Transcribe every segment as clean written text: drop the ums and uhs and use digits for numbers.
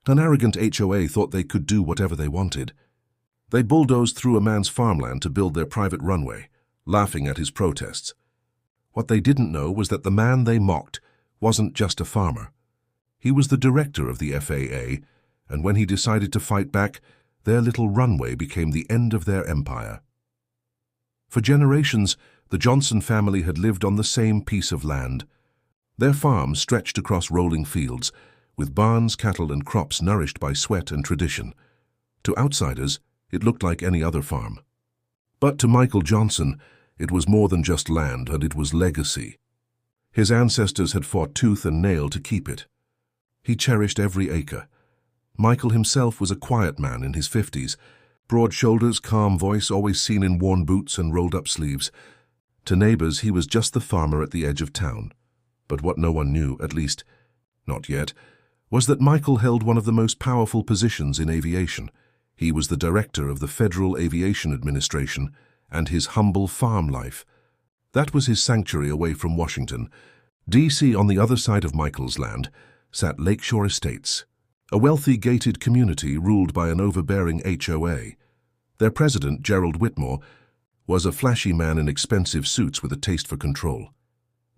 An arrogant HOA thought they could do whatever they wanted. They bulldozed through a man's farmland to build their private runway, laughing at his protests. What they didn't know was that the man they mocked wasn't just a farmer. He was the director of the FAA, and when he decided to fight back, their little runway became the end of their empire. For generations, the Johnson family had lived on the same piece of land. Their farm stretched across rolling fields, with barns, cattle, and crops nourished by sweat and tradition. To outsiders, it looked like any other farm. But to Michael Johnson, it was more than just land, and it was legacy. His ancestors had fought tooth and nail to keep it. He cherished every acre. Michael himself was a quiet man in his 50s, broad shoulders, calm voice, always seen in worn boots and rolled-up sleeves. To neighbors, he was just the farmer at the edge of town. But what no one knew, at least not yet, was that Michael held one of the most powerful positions in aviation. He was the director of the Federal Aviation Administration, and his humble farm life. That was his sanctuary away from Washington. D.C., on the other side of Michael's land, sat Lakeshore Estates, a wealthy gated community ruled by an overbearing HOA. Their president, Gerald Whitmore, was a flashy man in expensive suits with a taste for control.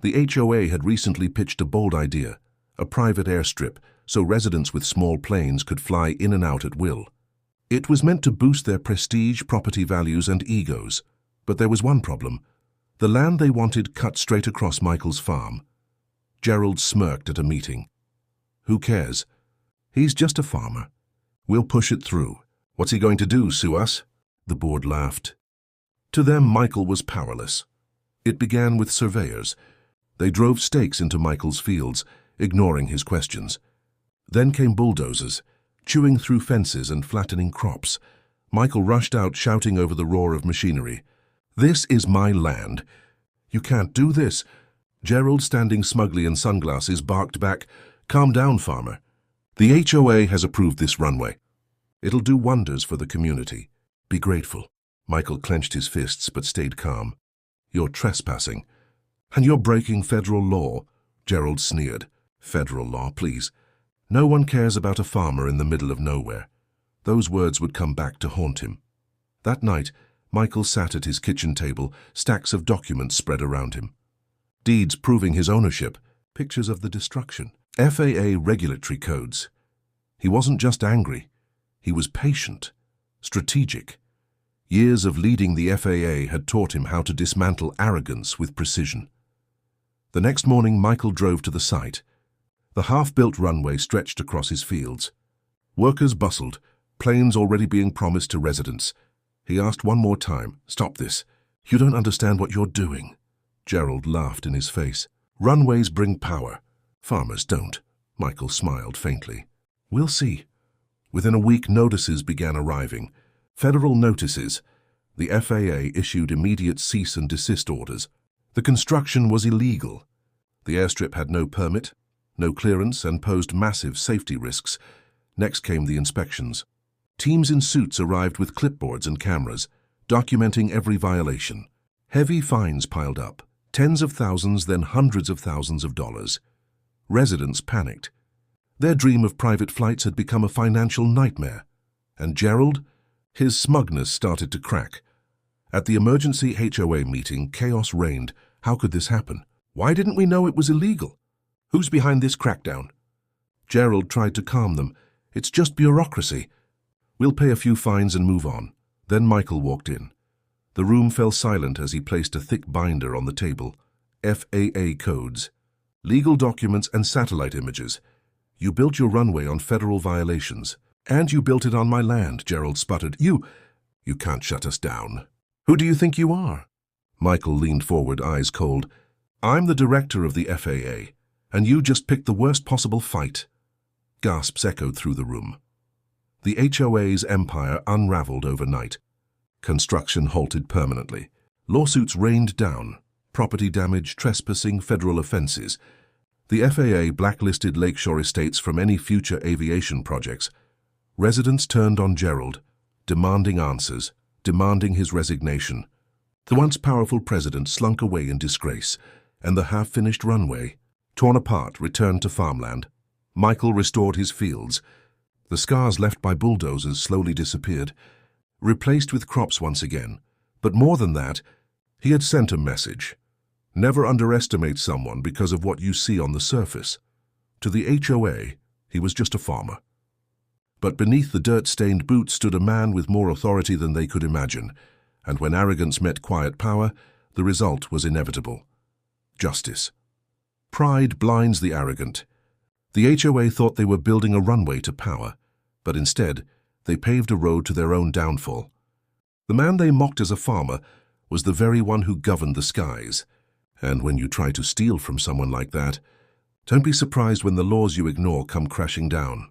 The HOA had recently pitched a bold idea, a private airstrip, so residents with small planes could fly in and out at will. It was meant to boost their prestige, property values, and egos. But there was one problem. The land they wanted cut straight across Michael's farm. Gerald smirked at a meeting. Who cares? He's just a farmer. We'll push it through. What's he going to do, sue us? The board laughed. To them, Michael was powerless. It began with surveyors. They drove stakes into Michael's fields, ignoring his questions. Then came bulldozers, chewing through fences and flattening crops. Michael rushed out, shouting over the roar of machinery. "This is my land. You can't do this." Gerald, standing smugly in sunglasses, barked back, "Calm down, farmer. The HOA has approved this runway. It'll do wonders for the community. Be grateful." Michael clenched his fists but stayed calm. "You're trespassing. And you're breaking federal law," Gerald sneered. "Federal law, please. No one cares about a farmer in the middle of nowhere." Those words would come back to haunt him. That night, Michael sat at his kitchen table, stacks of documents spread around him. Deeds proving his ownership, pictures of the destruction, FAA regulatory codes. He wasn't just angry. He was patient, strategic. Years of leading the FAA had taught him how to dismantle arrogance with precision. The next morning, Michael drove to the site. The half-built runway stretched across his fields. Workers bustled, planes already being promised to residents. He asked one more time, "Stop this. You don't understand what you're doing." Gerald laughed in his face. "Runways bring power. Farmers don't." Michael smiled faintly. "We'll see." Within a week, notices began arriving. Federal notices. The FAA issued immediate cease and desist orders. The construction was illegal. The airstrip had no permit, no clearance, and posed massive safety risks. Next came the inspections. Teams in suits arrived with clipboards and cameras, documenting every violation. Heavy fines piled up, tens of thousands, then hundreds of thousands of dollars. Residents panicked. Their dream of private flights had become a financial nightmare. And Gerald? His smugness started to crack. At the emergency HOA meeting, chaos reigned. How could this happen? Why didn't we know it was illegal? Who's behind this crackdown? Gerald tried to calm them. It's just bureaucracy. We'll pay a few fines and move on. Then Michael walked in. The room fell silent as he placed a thick binder on the table. FAA codes, legal documents, and satellite images. You built your runway on federal violations. And you built it on my land, Gerald sputtered. You can't shut us down. Who do you think you are? Michael leaned forward, eyes cold. I'm the director of the FAA, and you just picked the worst possible fight. Gasps echoed through the room. The HOA's empire unraveled overnight. Construction halted permanently. Lawsuits rained down. Property damage, trespassing, federal offenses. The FAA blacklisted Lakeshore Estates from any future aviation projects. Residents turned on Gerald, demanding answers, demanding his resignation. The once powerful president slunk away in disgrace, and the half-finished runway, torn apart, returned to farmland. Michael restored his fields. The scars left by bulldozers slowly disappeared, replaced with crops once again. But more than that, he had sent a message. Never underestimate someone because of what you see on the surface. To the HOA, he was just a farmer. But beneath the dirt-stained boots stood a man with more authority than they could imagine, and when arrogance met quiet power, the result was inevitable. Justice. Pride blinds the arrogant. The HOA thought they were building a runway to power, but instead, they paved a road to their own downfall. The man they mocked as a farmer was the very one who governed the skies. And when you try to steal from someone like that, don't be surprised when the laws you ignore come crashing down.